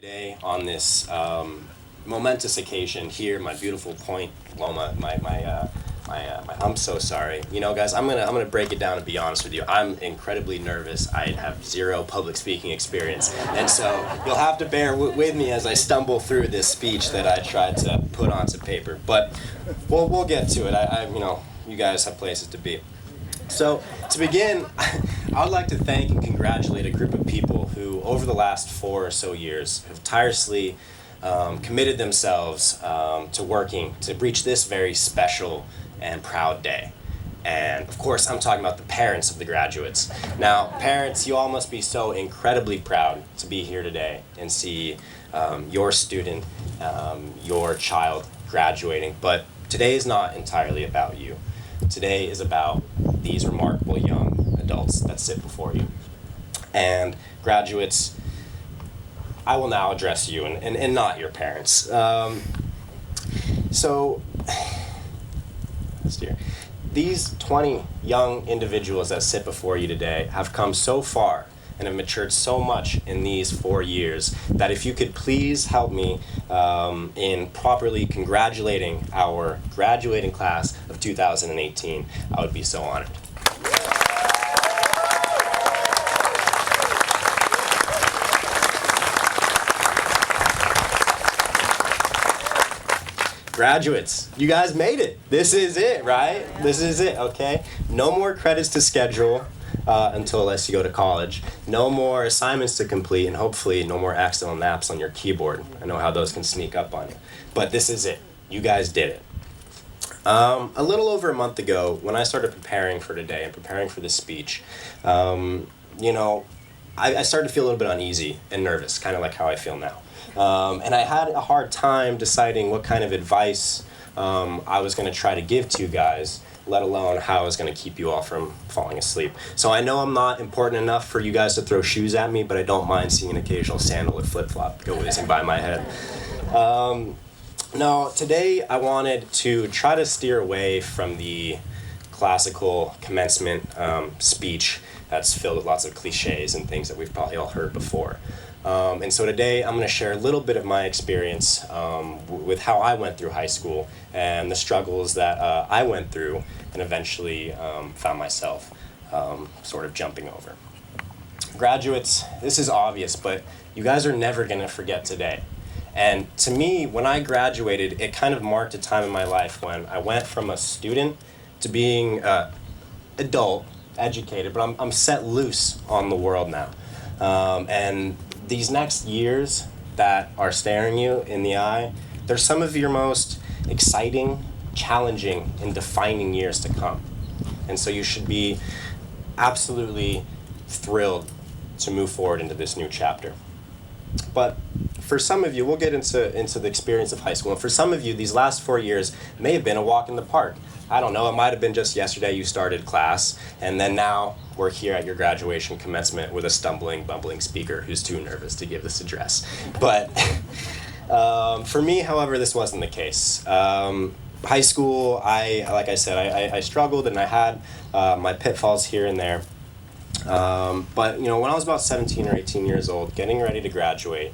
today on this momentous occasion here, my beautiful Point Loma, I'm so sorry. You know, guys, I'm gonna break it down and be honest with you. I'm incredibly nervous. I have zero public speaking experience, and so you'll have to bear with me as I stumble through this speech that I tried to put onto paper. But we'll get to it. You guys have places to be. So, to begin, I would like to thank and congratulate a group of people who, over the last 4 or so years, have tirelessly committed themselves to working to reach this very special and proud day. And, of course, I'm talking about the parents of the graduates. Now, parents, you all must be so incredibly proud to be here today and see your student, your child graduating. But today is not entirely about you. Today is about these remarkable young adults that sit before you. And graduates, I will now address you and not your parents. These 20 young individuals that sit before you today have come so far and have matured so much in these 4 years that if you could please help me in properly congratulating our graduating class of 2018, I would be so honored. Graduates, you guys made it. This is it, right? This is it, okay? No more credits to schedule unless you go to college. No more assignments to complete, and hopefully no more accidental naps on your keyboard. I know how those can sneak up on you. But this is it. You guys did it. A little over a month ago, when I started preparing for today and preparing for this speech, I started to feel a little bit uneasy and nervous, kind of like how I feel now. And I had a hard time deciding what kind of advice I was going to try to give to you guys, let alone how I was going to keep you all from falling asleep. So I know I'm not important enough for you guys to throw shoes at me, but I don't mind seeing an occasional sandal or flip-flop go whizzing by my head. No, today I wanted to try to steer away from the classical commencement speech that's filled with lots of cliches and things that we've probably all heard before. And so today I'm going to share a little bit of my experience with how I went through high school and the struggles that I went through and eventually found myself sort of jumping over. Graduates, this is obvious, but you guys are never going to forget today. And to me, when I graduated, it kind of marked a time in my life when I went from a student to being adult, educated, but I'm set loose on the world now. And these next years that are staring you in the eye, they're some of your most exciting, challenging, and defining years to come. And so you should be absolutely thrilled to move forward into this new chapter. But for some of you, we'll get into the experience of high school. And for some of you, these last 4 years may have been a walk in the park. I don't know, it might have been just yesterday you started class, and then now we're here at your graduation commencement with a stumbling, bumbling speaker who's too nervous to give this address. But for me, however, this wasn't the case. High school, like I said, I struggled and I had my pitfalls here and there. But when I was about 17 or 18 years old, getting ready to graduate,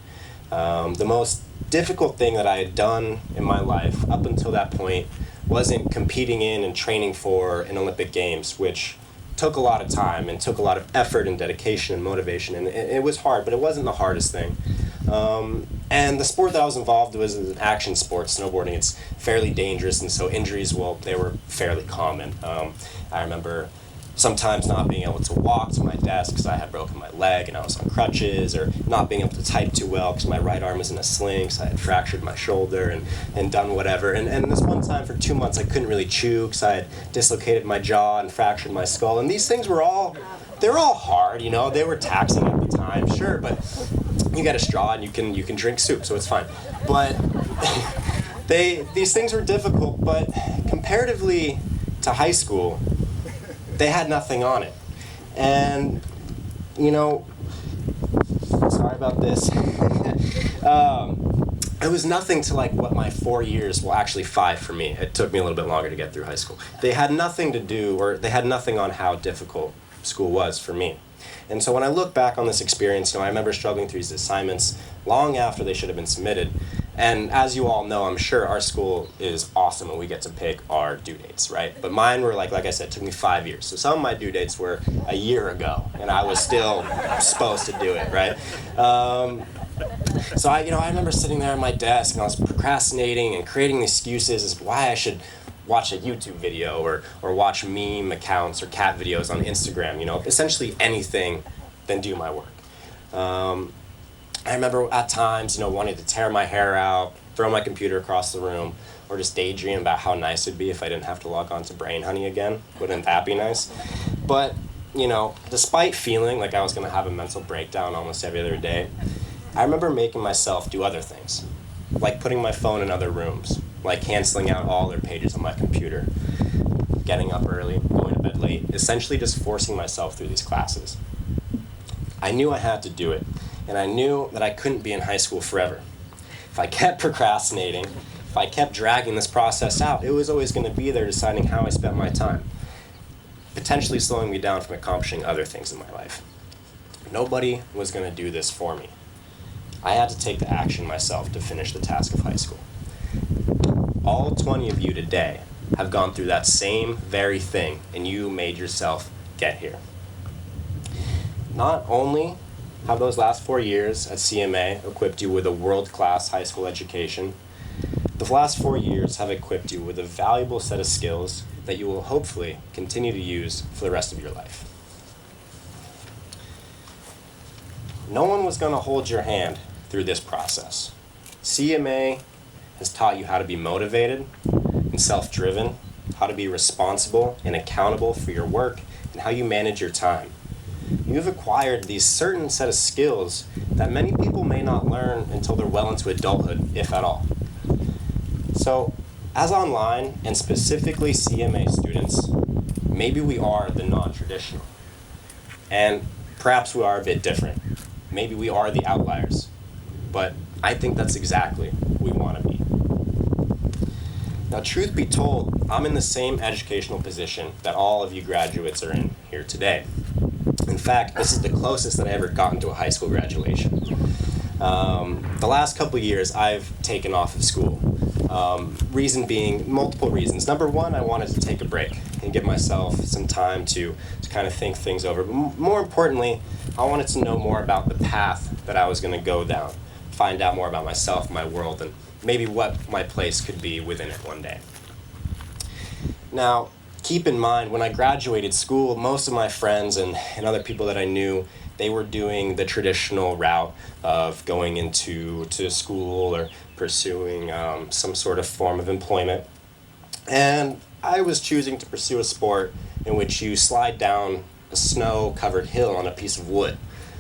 the most difficult thing that I had done in my life up until that point wasn't competing in and training for an Olympic Games, which took a lot of time and took a lot of effort and dedication and motivation, and it was hard, but it wasn't the hardest thing. And the sport that I was involved with was an action sport, snowboarding. It's fairly dangerous, and so injuries, well, they were fairly common. I remember sometimes not being able to walk to my desk because I had broken my leg and I was on crutches, or not being able to type too well because my right arm was in a sling, so I had fractured my shoulder and done whatever. And this one time for 2 months I couldn't really chew because I had dislocated my jaw and fractured my skull. And these things were all hard, they were taxing at the time, sure, but you get a straw and you can drink soup, so it's fine. But these things were difficult, but comparatively to high school, they had nothing on it. And, sorry about this. It was nothing to like what my 4 years, well actually 5 for me. It took me a little bit longer to get through high school. They had nothing to do, or they had nothing on how difficult school was for me. And so when I look back on this experience, I remember struggling through these assignments long after they should have been submitted. And as you all know, I'm sure our school is awesome and we get to pick our due dates, right? But mine were like I said, it took me 5 years. So some of my due dates were a year ago and I was still supposed to do it, right? So I remember sitting there at my desk and I was procrastinating and creating excuses as to why I should watch a YouTube video or watch meme accounts or cat videos on Instagram, essentially anything than do my work. I remember at times, wanting to tear my hair out, throw my computer across the room, or just daydream about how nice it'd be if I didn't have to log on to Brain Honey again. Wouldn't that be nice? But, despite feeling like I was going to have a mental breakdown almost every other day, I remember making myself do other things, like putting my phone in other rooms, like canceling out all their pages on my computer, getting up early, going to bed late, essentially just forcing myself through these classes. I knew I had to do it, and I knew that I couldn't be in high school forever. If I kept procrastinating, if I kept dragging this process out, it was always going to be there deciding how I spent my time, potentially slowing me down from accomplishing other things in my life. Nobody was going to do this for me. I had to take the action myself to finish the task of high school. All 20 of you today have gone through that same very thing, and you made yourself get here. Not only have those last 4 years at CMA equipped you with a world-class high school education, the last 4 years have equipped you with a valuable set of skills that you will hopefully continue to use for the rest of your life. No one was going to hold your hand through this process. CMA has taught you how to be motivated and self-driven, how to be responsible and accountable for your work, and how you manage your time. You've acquired these certain set of skills that many people may not learn until they're well into adulthood, if at all. So, as online, and specifically CMA students, maybe we are the non-traditional. And perhaps we are a bit different. Maybe we are the outliers. But I think that's exactly what we want to be. Now, truth be told, I'm in the same educational position that all of you graduates are in here today. In fact, this is the closest that I ever gotten to a high school graduation. The last couple of years, I've taken off of school. Reason being, multiple reasons. Number one, I wanted to take a break and give myself some time to kind of think things over. But more importantly, I wanted to know more about the path that I was going to go down, find out more about myself, my world, and maybe what my place could be within it one day. Now, keep in mind, when I graduated school, most of my friends and other people that I knew, they were doing the traditional route of going into school or pursuing some sort of form of employment. And I was choosing to pursue a sport in which you slide down a snow-covered hill on a piece of wood.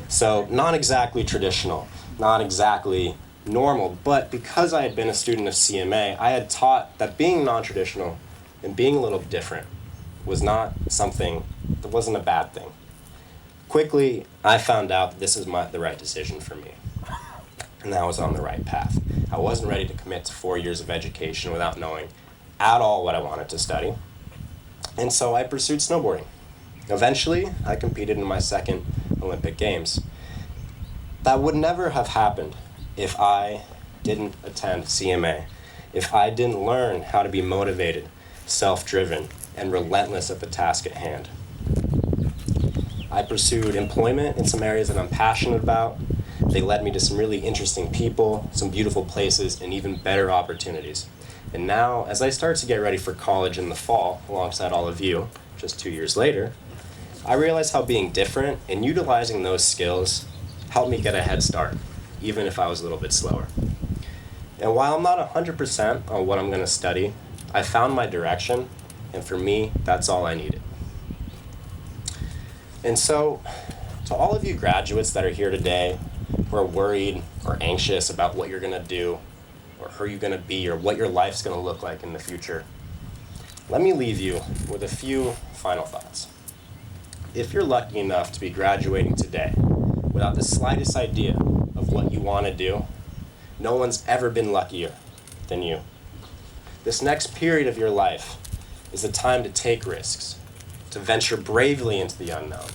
So not exactly traditional, not exactly normal, but because I had been a student of CMA, I had taught that being non-traditional and being a little different was not something that wasn't a bad thing. Quickly, I found out that this was the right decision for me, and that I was on the right path. I wasn't ready to commit to 4 years of education without knowing at all what I wanted to study, and so I pursued snowboarding. Eventually, I competed in my second Olympic Games. That would never have happened if I didn't attend CMA, if I didn't learn how to be motivated, self-driven, and relentless at the task at hand. I pursued employment in some areas that I'm passionate about. They led me to some really interesting people, some beautiful places, and even better opportunities. And now, as I start to get ready for college in the fall, alongside all of you, just 2 years later, I realize how being different and utilizing those skills helped me get a head start, even if I was a little bit slower. And while I'm not 100% on what I'm going to study, I found my direction, and for me, that's all I needed. And so, to all of you graduates that are here today, who are worried or anxious about what you're going to do, or who you're going to be, or what your life's going to look like in the future, let me leave you with a few final thoughts. If you're lucky enough to be graduating today without the slightest idea of what you want to do, no one's ever been luckier than you. This next period of your life is the time to take risks, to venture bravely into the unknown,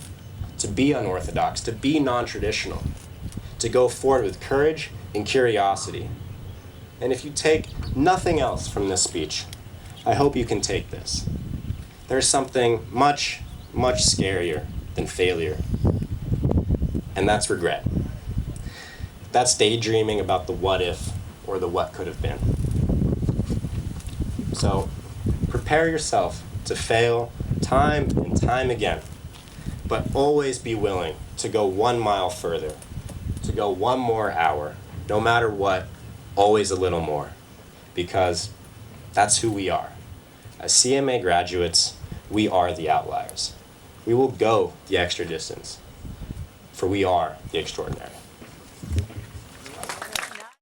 to be unorthodox, to be non-traditional, to go forward with courage and curiosity. And if you take nothing else from this speech, I hope you can take this. There's something much, much scarier than failure, and that's regret. That's daydreaming about the what if or the what could have been. So prepare yourself to fail time and time again, but always be willing to go 1 mile further, to go 1 more hour, no matter what, always a little more, because that's who we are. As CMA graduates, we are the outliers. We will go the extra distance, for we are the extraordinary.